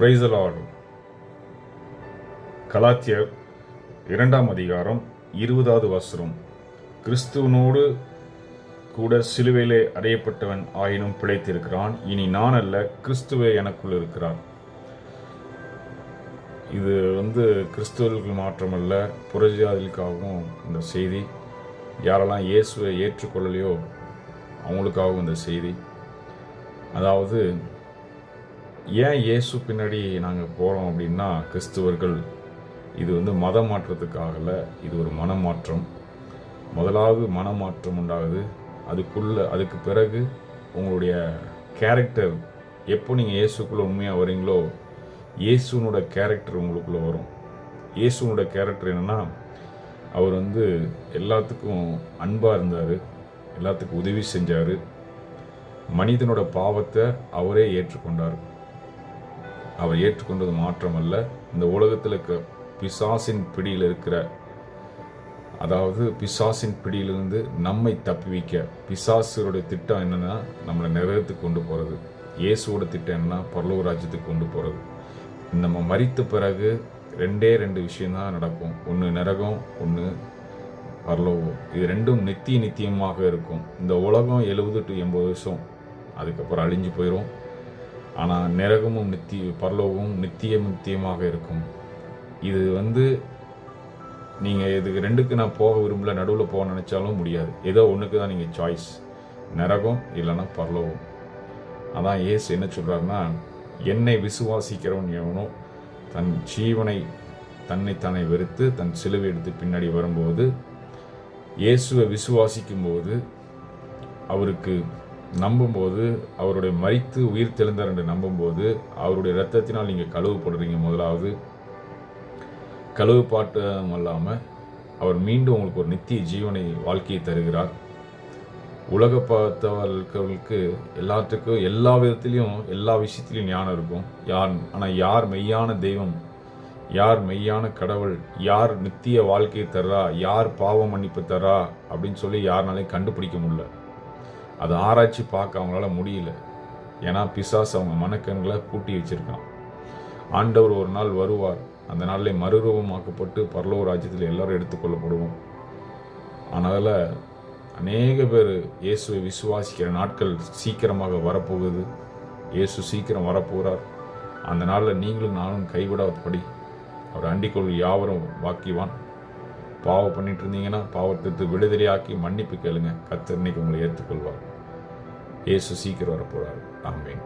Praise the Lord. கலாத்தியர் 2ஆம் அதிகாரம் 20வது வசனம். கிறிஸ்துவனோடு கூட சிலுவையிலே அறையப்பட்டவன் ஆயினும் பிழைத்திருக்கிறான். இனி நான் அல்ல, கிறிஸ்துவே எனக்குள் இருக்கிறார். இது கிறிஸ்துவர்களுக்கு மாற்றமல்ல, புறஜாதிகளுக்காகவும் இந்த செய்தி. யாரெல்லாம் இயேசுவை ஏற்றுக்கொள்ளலையோ அவங்களுக்காகவும் இந்த செய்தி. அதாவது ஏன் இயேசு பின்னாடி நாங்கள் போகிறோம் அப்படின்னா, கிறிஸ்துவர்கள் இது மத மாற்றத்துக்காகல, இது ஒரு மனமாற்றம். முதலாவது மனமாற்றம் உண்டாகுது. அதுக்கு பிறகு உங்களுடைய கேரக்டர், எப்போ நீங்கள் இயேசுக்குள்ளே உண்மையாக வரீங்களோ இயேசுனோட கேரக்டர் உங்களுக்குள்ளே வரும். இயேசுனோட கேரக்டர் என்னென்னா, அவர் எல்லாத்துக்கும் அன்பாக இருந்தார், எல்லாத்துக்கும் உதவி செஞ்சார், மனிதனோட பாவத்தை அவரே ஏற்றுக்கொண்டார். அவர் ஏற்றுக்கொண்டது மாற்றமல்ல, இந்த உலகத்தில் இருக்க பிசாசின் பிடியில் இருக்கிற, அதாவது பிசாசின் பிடியிலிருந்து நம்மை தப்புவிக்க, பிசாசுடைய திட்டம் என்னென்னா நம்மளை நரகத்துக்கு கொண்டு போகிறது. இயேசுவோட திட்டம் என்னன்னா பரலோக ராஜ்யத்துக்கு கொண்டு போகிறது. நம்ம மரித்த பிறகு ரெண்டு விஷயம்தான் நடக்கும். ஒன்று நரகம், ஒன்று பரலோகம். இது ரெண்டும் நித்தியமாக இருக்கும். இந்த உலகம் 70 to 80 வருஷம், அதுக்கப்புறம் அழிஞ்சு போயிடும். ஆனால் நரகமும் பரலோகமும் நித்தியமாக இருக்கும். இது நீங்கள் இதுக்கு ரெண்டுக்கு நான் போக விரும்பல, நடுவில் போக நினச்சாலும் முடியாது. ஏதோ ஒன்றுக்கு தான் நீங்கள் சாய்ஸ், நரகம் இல்லைன்னா பரலோகம். அதான் இயேசு என்ன சொல்கிறாருன்னா, என்னை விசுவாசிக்கிறவன் எவனோ தன் ஜீவனை தன்னைத்தானே வெறுத்து தன் சிலுவை எடுத்து பின்னாடி வரும்போது, இயேசுவை விசுவாசிக்கும்போது, அவருக்கு நம்பும்போது, அவருடைய மரித்து உயிர் தெழுந்தார் என்று நம்பும்போது, அவருடைய இரத்தத்தினால் நீங்கள் கழுவுப்படுறீங்க. முதலாவது கழுவு பாட்டம் அல்லாமல் அவர் மீண்டும் உங்களுக்கு ஒரு நித்திய ஜீவனை வாழ்க்கையை தருகிறார். உலக பார்த்தவர்களுக்கு எல்லாத்துக்கும் எல்லா விதத்திலையும் எல்லா விஷயத்திலையும் ஞானம் இருக்கும். ஆனால் யார் மெய்யான தெய்வம், யார் மெய்யான கடவுள், யார் நித்திய வாழ்க்கையை தர்றா, யார் பாவ மன்னிப்பு தர்றா அப்படின்னு சொல்லி யாருனாலையும் கண்டுபிடிக்க முடியல. அதை ஆராய்ச்சி பார்க்க அவங்களால முடியல. ஏன்னா பிசாசு அவங்க மனக்கண்களை பூட்டி வச்சிருக்கான். ஆண்டவர் ஒரு நாள் வருவார். அந்த நாளில் மறுரூபமாக்கப்பட்டு பரலோக ராஜ்யத்தில் எல்லாரும் எடுத்துக்கொள்ளப்படுவோம். அதனால் அநேக பேர் இயேசுவை விசுவாசிக்கிற நாட்கள் சீக்கிரமாக வரப்போகுது. இயேசு சீக்கிரம் வரப்போகிறார். அந்த நாளில் நீங்களும் நானும் கைவிடாதபடி அவர் அண்டிக்கொள் யாவரும் வாக்கிவான். பாவம் பண்ணிட்டு இருந்தீங்கன்னா பாவத்திற்கு விடுதலையாக்கி மன்னிப்பு கேளுங்க. கர்த்தர் இன்னைக்கு உங்களை ஏற்றுக்கொள்வார். இயேசு சீக்கிரம் வரப்போகிறார். ஆமென்.